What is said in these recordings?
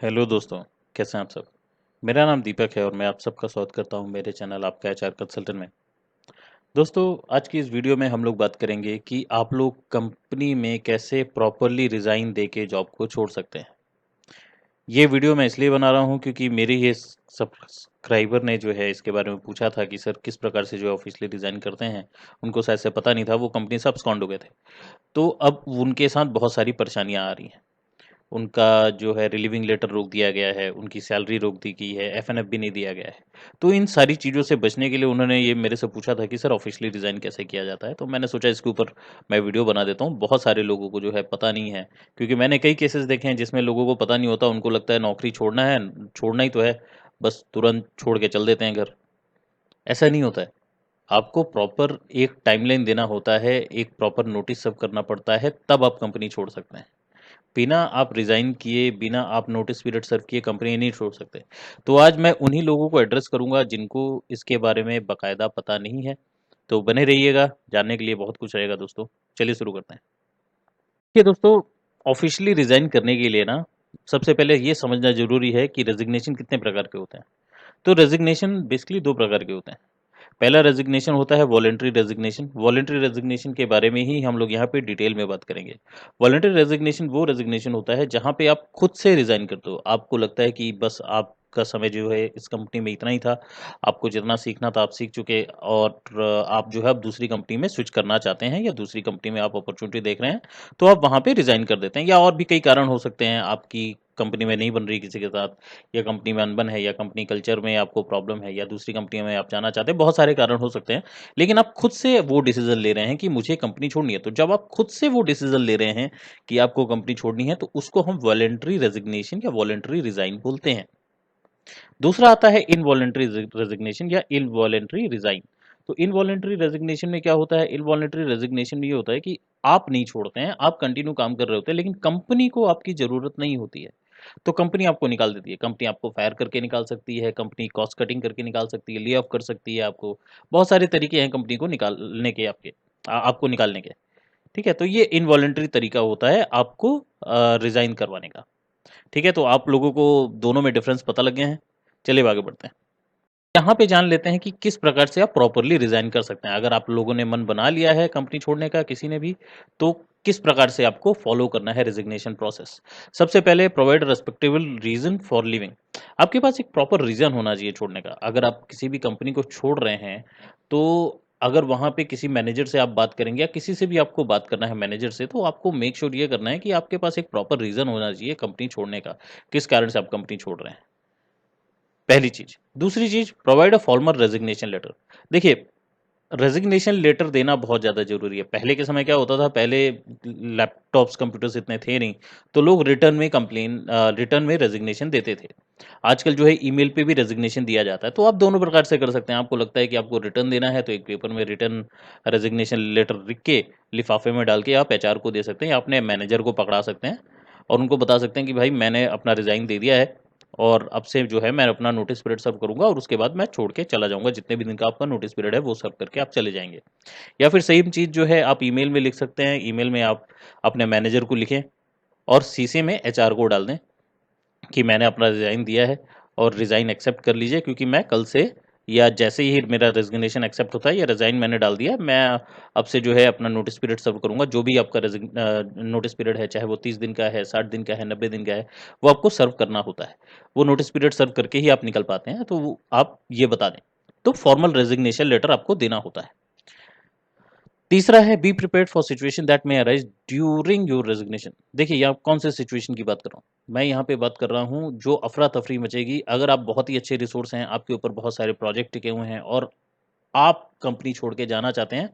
Hello दोस्तों, कैसे हैं आप सब। मेरा नाम दीपक है और मैं आप सबका स्वागत करता हूं मेरे चैनल आपका एचआर कंसल्टेंट में। दोस्तों, आज की इस वीडियो में हम लोग बात करेंगे कि आप लोग कंपनी में कैसे प्रॉपरली रिज़ाइन देके जॉब को छोड़ सकते हैं। ये वीडियो मैं इसलिए बना रहा हूं क्योंकि मेरे ये सब्सक्राइबर ने जो है इसके बारे में पूछा था कि सर किस प्रकार से जो है ऑफिशियली रिज़ाइन करते हैं। उनको शायद से पता नहीं था, वो कंपनी से अब्सकॉन्ड हो गए थे। तो अब उनके साथ बहुत सारी परेशानियां आ रही हैं। उनका जो है रिलीविंग लेटर रोक दिया गया है, उनकी सैलरी रोक दी गई है, एफएनएफ भी नहीं दिया गया है। तो इन सारी चीज़ों से बचने के लिए उन्होंने ये मेरे से पूछा था कि सर ऑफिशियली रिज़ाइन कैसे किया जाता है? तो मैंने सोचा इसके ऊपर मैं वीडियो बना देता हूँ। बहुत सारे लोगों को जो है पता नहीं है, क्योंकि मैंने कई केसेस देखे हैं जिसमें लोगों को पता नहीं होता, उनको लगता है नौकरी छोड़ना है, छोड़ना ही तो है, बस तुरंत छोड़ के चल देते हैं घर। ऐसा नहीं होता है। आपको प्रॉपर एक टाइमलाइन देना होता है, एक प्रॉपर नोटिस सर्व करना पड़ता है, तब आप कंपनी छोड़ सकते हैं। बिना आप रिज़ाइन किए, बिना आप नोटिस पीरियड सर्व किए कंपनी नहीं छोड़ सकते। तो आज मैं उन्हीं लोगों को एड्रेस करूँगा जिनको इसके बारे में बाकायदा पता नहीं है। तो बने रहिएगा, जानने के लिए बहुत कुछ रहेगा दोस्तों। चलिए शुरू करते हैं। देखिए दोस्तों, ऑफिशियली रिज़ाइन करने के लिए ना, सबसे पहले ये समझना ज़रूरी है कि रेज़िग्नेशन कितने प्रकार के होते हैं। तो रेज़िग्नेशन बेसिकली 2 प्रकार के होते हैं। पहला रेजिग्नेशन होता है वॉलंटरी रेजिग्नेशन। वॉलंटरी रेजिग्नेशन के बारे में ही हम लोग यहाँ पे डिटेल में बात करेंगे। वॉलंटरी रेजिग्नेशन वो रेजिग्नेशन होता है जहाँ पे आप खुद से रिजाइन करते हो। आपको लगता है कि बस आपका समय जो है इस कंपनी में इतना ही था, आपको जितना सीखना था आप सीख चुके, और आप जो है अब दूसरी कंपनी में स्विच करना चाहते हैं या दूसरी कंपनी में आप अपॉर्चुनिटी देख रहे हैं, तो आप वहाँ पे रिजाइन कर देते हैं। या और भी कई कारण हो सकते हैं, आपकी कंपनी में नहीं बन रही किसी के साथ, या कंपनी में अनबन है, या कंपनी कल्चर में आपको प्रॉब्लम है, या दूसरी कंपनी में आप जाना चाहते हैं। बहुत सारे कारण हो सकते हैं, लेकिन आप खुद से वो डिसीजन ले रहे हैं कि मुझे कंपनी छोड़नी है। तो जब आप खुद से वो डिसीजन ले रहे हैं कि आपको कंपनी छोड़नी है, तो उसको हम वॉलंटरी रेजिग्नेशन या वॉलंटरी रिजाइन बोलते हैं। दूसरा आता है इनवॉलंटरी रेजिग्नेशन या इनवॉलंटरी रिजाइन। तो इनवॉलंटरी रेजिग्नेशन में क्या होता है? इनवॉलंटरी रेजिग्नेशन में ये होता है कि आप नहीं छोड़ते हैं, आप कंटिन्यू काम कर रहे होते हैं, लेकिन कंपनी को आपकी जरूरत नहीं होती है, तो कंपनी आपको निकाल देती है। कंपनी आपको फायर करके निकाल सकती है, कंपनी कॉस्ट कटिंग करके निकाल सकती है, ले ऑफ कर सकती है आपको। बहुत सारे तरीके हैं कंपनी को निकालने के, आपको निकालने के। ठीक है, तो ये इनवॉलंटरी तरीका होता है आपको रिजाइन करवाने का। ठीक है, तो आप लोगों को दोनों में डिफरेंस पता लग गए हैं। चलिए आगे बढ़ते हैं। यहाँ पे जान लेते हैं कि किस प्रकार से आप प्रॉपरली रिजाइन कर सकते हैं। अगर आप लोगों ने मन बना लिया है कंपनी छोड़ने का, किसी ने भी, तो किस प्रकार से आपको फॉलो करना है रेजिग्नेशन प्रोसेस। सबसे पहले provide respectable reason for leaving. आपके पास एक प्रॉपर रीजन होना चाहिए छोड़ने का। अगर आप किसी भी कंपनी को छोड़ रहे हैं, तो अगर वहाँ पे किसी मैनेजर से आप बात करेंगे या किसी से भी आपको बात करना है मैनेजर से, तो आपको मेक श्योर ये करना है कि आपके पास एक प्रॉपर रीजन होना चाहिए कंपनी छोड़ने का। किस कारण से आप कंपनी छोड़ रहे हैं, पहली चीज। दूसरी चीज, provide a formal resignation letter. देखिए, रेजिग्नेशन लेटर देना बहुत ज़्यादा ज़रूरी है। पहले के समय क्या होता था, पहले लैपटॉप्स कंप्यूटर्स इतने थे नहीं, तो लोग रिटर्न में रेजिग्नेशन देते थे। आजकल जो है ईमेल पे भी रेजिग्नेशन दिया जाता है। तो आप दोनों प्रकार से कर सकते हैं। आपको लगता है कि आपको रिटर्न देना है, तो एक पेपर में रिटर्न रेजिग्नेशन लेटर लिख के लिफाफे में डाल के आप एचआर को दे सकते हैं, या अपने मैनेजर को पकड़ा सकते हैं और उनको बता सकते हैं कि भाई मैंने अपना रिज़ाइन दे दिया है, और अब से जो है मैं अपना नोटिस पीरियड सर्व करूँगा और उसके बाद मैं छोड़ के चला जाऊँगा। जितने भी दिन का आपका नोटिस पीरियड है वो सर्व करके आप चले जाएँगे। या फिर सेम चीज़ जो है आप ईमेल में लिख सकते हैं। ईमेल में आप अपने मैनेजर को लिखें और सीसी में एचआर को डाल दें कि मैंने अपना रिज़ाइन दिया है और रिज़ाइन एक्सेप्ट कर लीजिए, क्योंकि मैं कल से या जैसे ही मेरा रेजिग्नेशन एक्सेप्ट होता है या रिज़ाइन मैंने डाल दिया है, मैं अब से जो है अपना नोटिस पीरियड सर्व करूँगा। जो भी आपका नोटिस पीरियड है, चाहे वो 30 दिन का है, 60 दिन का है, 90 दिन का है, वो आपको सर्व करना होता है। वो नोटिस पीरियड सर्व करके ही आप निकल पाते हैं, तो आप ये बता दें। तो फॉर्मल रेजिग्नेशन लेटर आपको देना होता है। तीसरा है be prepared for situation that may arise during your resignation. देखिए, यहाँ कौन से सिचुएशन की बात कर रहा हूँ मैं? यहाँ पे बात कर रहा हूँ जो अफरा तफरी मचेगी। अगर आप बहुत ही अच्छे रिसोर्स हैं, आपके ऊपर बहुत सारे प्रोजेक्ट टिके हुए हैं और आप कंपनी छोड़ के जाना चाहते हैं,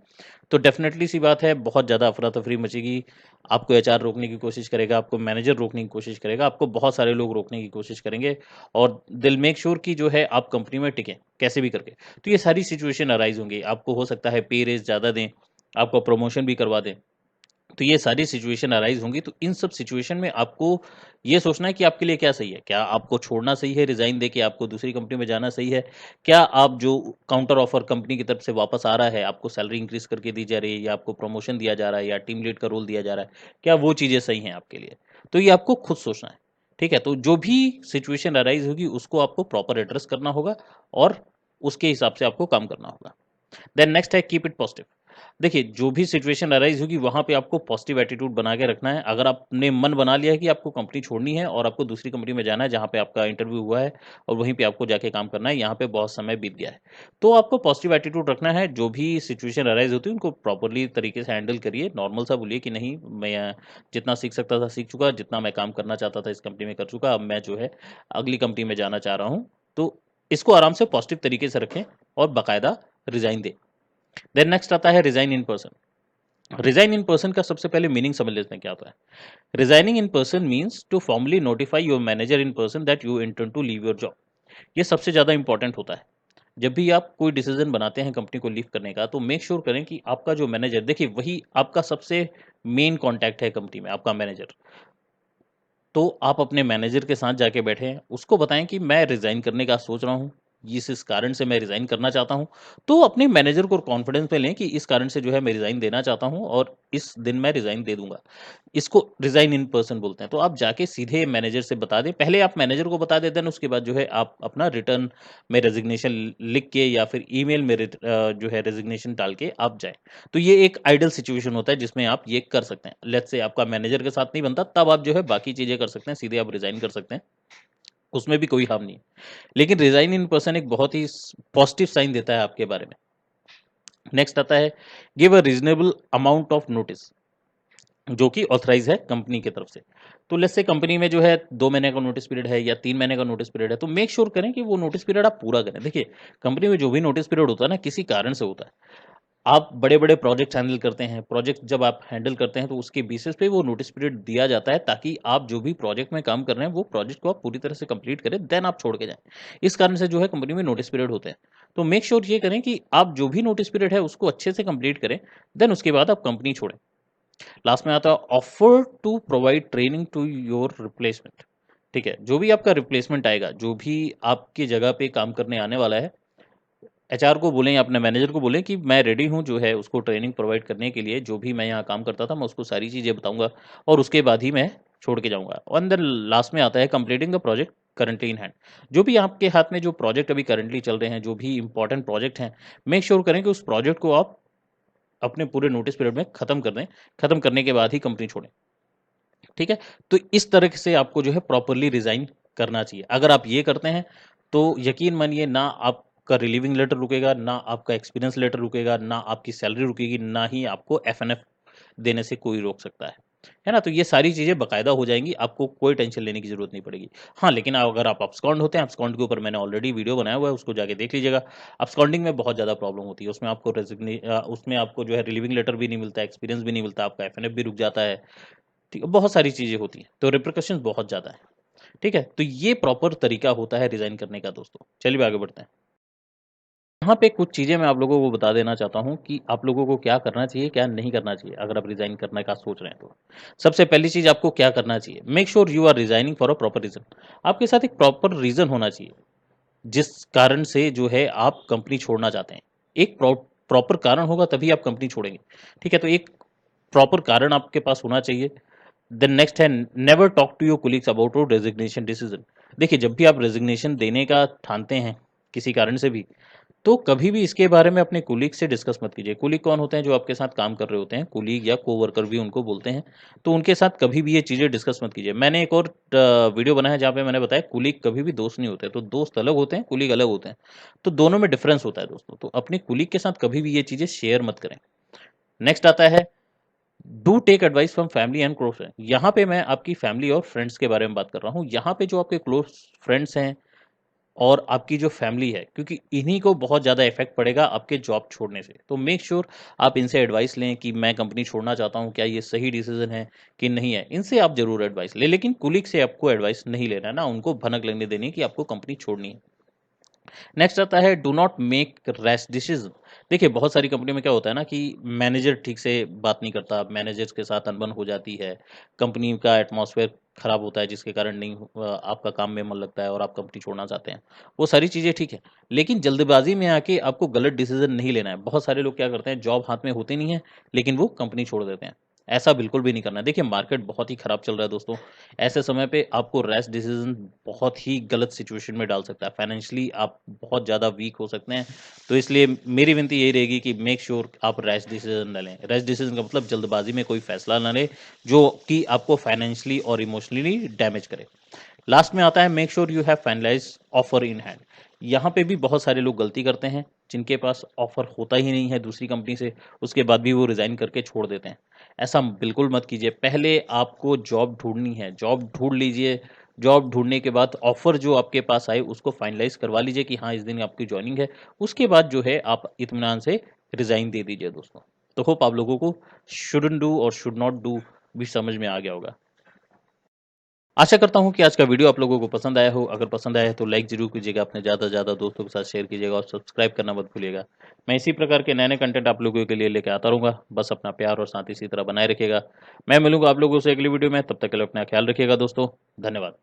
तो डेफिनेटली सी बात है बहुत ज़्यादा अफरा तफरी मचेगी। आपको एचआर रोकने की कोशिश करेगा, आपको मैनेजर रोकने की कोशिश करेगा, आपको बहुत सारे लोग रोकने की कोशिश करेंगे, और दिल मेक श्योर कि जो है आप कंपनी में टिकें कैसे भी करके। तो ये सारी सिचुएशन अराइज होंगी। आपको हो सकता है पे रेज ज़्यादा दें, आपको प्रमोशन भी करवा दें। तो ये सारी सिचुएशन अराइज होंगी। तो इन सब सिचुएशन में आपको ये सोचना है कि आपके लिए क्या सही है। क्या आपको छोड़ना सही है, रिजाइन देके आपको दूसरी कंपनी में जाना सही है? क्या आप जो काउंटर ऑफर कंपनी की तरफ से वापस आ रहा है, आपको सैलरी इंक्रीज करके दी जा रही है, या आपको प्रमोशन दिया जा रहा है, या टीम लीड का रोल दिया जा रहा है, क्या वो चीज़ें सही हैं आपके लिए? तो ये आपको खुद सोचना है। ठीक है, तो जो भी सिचुएशन अराइज होगी उसको आपको प्रॉपर एड्रेस करना होगा और उसके हिसाब से आपको काम करना होगा। देन नेक्स्ट है कीप इट पॉजिटिव। देखिए, जो भी सिचुएशन अराइज होगी वहाँ पे आपको पॉजिटिव एटीट्यूड बना के रखना है। अगर आपने मन बना लिया है कि आपको कंपनी छोड़नी है और आपको दूसरी कंपनी में जाना है जहाँ पे आपका इंटरव्यू हुआ है और वहीं पे आपको जाके काम करना है, यहाँ पे बहुत समय बीत गया है, तो आपको पॉजिटिव एटीट्यूड रखना है। जो भी सिचुएशन अराइज होती है उनको प्रॉपरली तरीके से हैंडल करिए। नॉर्मल सा बोलिए कि नहीं, मैं जितना सीख सकता था सीख चुका, जितना मैं काम करना चाहता था इस कंपनी में कर चुका, अब मैं जो है अगली कंपनी में जाना चाह रहा हूँ। तो इसको आराम से पॉजिटिव तरीके से रखें और बाकायदा रिजाइन दें। देन नेक्स्ट आता है resign in person. Resign in person का सबसे पहले मीनिंग समझ लेते हैं क्या होता है। Resigning in person means to formally notify your manager in person that you intend to leave your job. ये सबसे ज़्यादा इंपॉर्टेंट होता है। जब भी आप कोई डिसीजन बनाते हैं कंपनी को लीव करने का, तो मेक श्योर करें कि आपका जो मैनेजर, देखिए वही आपका सबसे मेन कॉन्टैक्ट है कंपनी में, आपका मैनेजर। तो आप अपने मैनेजर के साथ जाके बैठें, उसको बताएं कि मैं रिज़ाइन करने का सोच रहा हूँ, इस कारण से मैं रिज़ाइन करना चाहता हूँ। तो अपने मैनेजर को कॉन्फिडेंस में लें कि इस कारण से जो है मैं रिज़ाइन देना चाहता हूँ और इस दिन मैं रिज़ाइन दे दूँगा। इसको रिज़ाइन इन पर्सन बोलते हैं। तो आप जाके सीधे मैनेजर से बता दें। पहले आप मैनेजर को बता दें, देन उसके बाद जो है आप अपना रिटर्न में रेज़िग्नेशन लिख के या फिर ईमेल में जो है रेज़िग्नेशन डाल के आप जाएँ। तो ये एक आइडियल सिचुएशन होता है जिसमें आप ये कर सकते हैं। लेट्स से आपका मैनेजर के साथ नहीं बनता, तब आप जो है बाकी चीज़ें कर सकते हैं, सीधे आप रिज़ाइन कर सकते हैं, उसमें भी कोई हार्म नहीं है। लेकिन रिज़ाइन इन पर्सन एक बहुत ही पॉजिटिव साइन देता है आपके बारे में। नेक्स्ट आता है give a reasonable amount of notice, जो कि ऑथराइज है कंपनी की तरफ से। तो लेट्स से कंपनी में जो है 2 महीने का नोटिस पीरियड है या 3 महीने का नोटिस पीरियड है, तो मेक श्योर करें कि वो नोटिस पीरियड आप पूरा करें। देखिए, कंपनी में जो भी नोटिस पीरियड होता है ना, किसी कारण से होता है। आप बड़े-बड़े प्रोजेक्ट्स हैंडल करते हैं, प्रोजेक्ट जब आप हैंडल करते हैं तो उसके बेसिस पे वो नोटिस पीरियड दिया जाता है, ताकि आप जो भी प्रोजेक्ट में काम कर रहे हैं वो प्रोजेक्ट को आप पूरी तरह से कंप्लीट करें, देन आप छोड़ के जाएँ। इस कारण से जो है कंपनी में नोटिस पीरियड होते हैं। तो मेक श्योर ये करें कि आप जो भी नोटिस पीरियड है उसको अच्छे से कंप्लीट करें, देन उसके बाद आप कंपनी छोड़ें। लास्ट में आता है offer to provide training to your replacement. ठीक है, जो भी आपका रिप्लेसमेंट आएगा, जो भी आपकी जगह पे काम करने आने वाला है, एचआर को बोलें या अपने मैनेजर को बोलें कि मैं रेडी हूँ जो है उसको ट्रेनिंग प्रोवाइड करने के लिए। जो भी मैं यहाँ काम करता था मैं उसको सारी चीज़ें बताऊँगा और उसके बाद ही मैं छोड़ के जाऊँगा। और देन लास्ट में आता है completing the project currently in hand. जो भी आपके हाथ में जो प्रोजेक्ट अभी करंटली चल रहे हैं, जो भी इंपॉर्टेंट प्रोजेक्ट हैं, मेक श्योर करें कि उस प्रोजेक्ट को आप अपने पूरे नोटिस पीरियड में खत्म कर दें। खत्म करने के बाद ही कंपनी छोड़ें। ठीक है? तो इस तरह से आपको जो है प्रॉपर्ली रिज़ाइन करना चाहिए। अगर आप ये करते हैं, तो यकीन मानिए ना आपका रिलीविंग लेटर रुकेगा, ना आपका एक्सपीरियंस लेटर रुकेगा, ना आपकी सैलरी रुकेगी, ना ही आपको एफएनएफ देने से कोई रोक सकता है। है ना? तो ये सारी चीज़ें बाकायदा हो जाएँगी, आपको कोई टेंशन लेने की ज़रूरत नहीं पड़ेगी। हाँ, लेकिन अगर आप अब्सकॉन्ड होते हैं, अब्सकॉन्ड के ऊपर मैंने ऑलरेडी वीडियो बनाया हुआ है, उसको जाके देख लीजिएगा। अब्सकॉन्डिंग में बहुत ज़्यादा प्रॉब्लम होती है, उसमें आपको जो है रिलीविंग लेटर भी नहीं मिलता, एक्सपीरियंस भी नहीं मिलता, आपका एफएनएफ भी रुक जाता है। ठीक है, बहुत सारी चीज़ें होती हैं, तो रिperकशंस बहुत ज़्यादा है। ठीक है, तो ये प्रॉपर तरीका होता है रिज़ाइन करने का दोस्तों। चलिए आगे बढ़ते हैं। यहाँ पे कुछ चीज़ें मैं आप लोगों को बता देना चाहता हूँ कि आप लोगों को क्या करना चाहिए, क्या नहीं करना चाहिए, अगर आप रिज़ाइन करने का सोच रहे हैं तो। सबसे पहली चीज़ आपको क्या करना चाहिए, make sure you are resigning for a proper reason. आपके साथ एक प्रॉपर रीज़न होना चाहिए, जिस कारण से जो है आप कंपनी छोड़ना चाहते हैं। एक प्रॉपर कारण होगा तभी आप कंपनी छोड़ेंगे। ठीक है, तो एक प्रॉपर कारण आपके पास होना चाहिए। देन नेक्स्ट है never talk to your colleagues about your resignation decision. देखिए, जब भी आप रेजिग्नेशन देने का ठानते हैं किसी कारण से भी, तो कभी भी इसके बारे में अपने कोलीग से डिस्कस मत कीजिए। कोलीग कौन होते हैं? जो आपके साथ काम कर रहे होते हैं, कोलीग या कोवर्कर भी उनको बोलते हैं। तो उनके साथ कभी भी ये चीज़ें डिस्कस मत कीजिए। मैंने एक और वीडियो बनाया है जहाँ पे मैंने बताया कोलीग कभी भी दोस्त नहीं होते। तो दोस्त अलग होते हैं, कोलीग अलग होते हैं। तो दोनों में डिफरेंस होता है दोस्तों। तो अपने कोलीग के साथ कभी भी ये चीज़ें शेयर मत करें। नेक्स्ट आता है do take advice from family and close friend. यहाँ पे मैं आपकी फैमिली और फ्रेंड्स के बारे में बात कर रहा हूँ। यहाँ पे जो आपके क्लोज फ्रेंड्स हैं और आपकी जो फैमिली है, क्योंकि इन्हीं को बहुत ज़्यादा इफेक्ट पड़ेगा आपके जॉब छोड़ने से। तो मेक श्योर आप इनसे एडवाइस लें कि मैं कंपनी छोड़ना चाहता हूँ, क्या ये सही डिसीजन है कि नहीं है। इनसे आप जरूर एडवाइस लें, लेकिन कुलीग से आपको एडवाइस नहीं लेना है, ना उनको भनक लगने देनी है कि आपको कंपनी छोड़नी है। नेक्स्ट आता है do not make rash decision. देखिए, बहुत सारी कंपनी में क्या होता है ना कि मैनेजर ठीक से बात नहीं करता, मैनेजर्स के साथ अनबन हो जाती है, कंपनी का एटमॉस्फेयर खराब होता है जिसके कारण नहीं आपका काम में मन लगता है और आप कंपनी छोड़ना चाहते हैं। वो सारी चीज़ें ठीक है, लेकिन जल्दबाजी में आके आपको गलत डिसीजन नहीं लेना है। बहुत सारे लोग क्या करते हैं, जॉब हाथ में होती नहीं है लेकिन वो कंपनी छोड़ देते हैं। ऐसा बिल्कुल भी नहीं करना है। देखिए मार्केट बहुत ही खराब चल रहा है दोस्तों, ऐसे समय पे आपको रैश डिसीजन बहुत ही गलत सिचुएशन में डाल सकता है। फाइनेंशियली आप बहुत ज़्यादा वीक हो सकते हैं, तो इसलिए मेरी विनती यही रहेगी कि मेक श्योर आप रैश डिसीजन ना लें। रैश डिसीजन का मतलब जल्दबाजी में कोई फैसला ना लें जो कि आपको फाइनेंशियली और इमोशनली डैमेज करे। लास्ट में आता है make sure you have finalize offer in hand. यहाँ पे भी बहुत सारे लोग गलती करते हैं जिनके पास ऑफर होता ही नहीं है दूसरी कंपनी से, उसके बाद भी वो रिजाइन करके छोड़ देते हैं। ऐसा बिल्कुल मत कीजिए। पहले आपको जॉब ढूंढनी है, जॉब ढूंढ लीजिए। जॉब ढूंढने के बाद ऑफर जो आपके पास आए उसको फाइनलाइज करवा लीजिए कि हाँ इस दिन आपकी ज्वाइनिंग है। उसके बाद जो है आप इत्मीनान से रिजाइन दे दीजिए दोस्तों। तो होप आप लोगों को शुडन डू और शुड नॉट डू भी समझ में आ गया होगा। आशा करता हूँ कि आज का वीडियो आप लोगों को पसंद आया हो। अगर पसंद आया है तो लाइक ज़रूर कीजिएगा, अपने ज़्यादा से ज़्यादा दोस्तों के साथ शेयर कीजिएगा और सब्सक्राइब करना मत भूलिएगा। मैं इसी प्रकार के नए-नए कंटेंट आप लोगों के लिए लेके आता रहूँगा। बस अपना प्यार और साथ इसी तरह बनाए रखिएगा। मैं मिलूँगा आप लोगों से अगली वीडियो में, तब तक के लिए अपना ख्याल रखिएगा दोस्तों। धन्यवाद।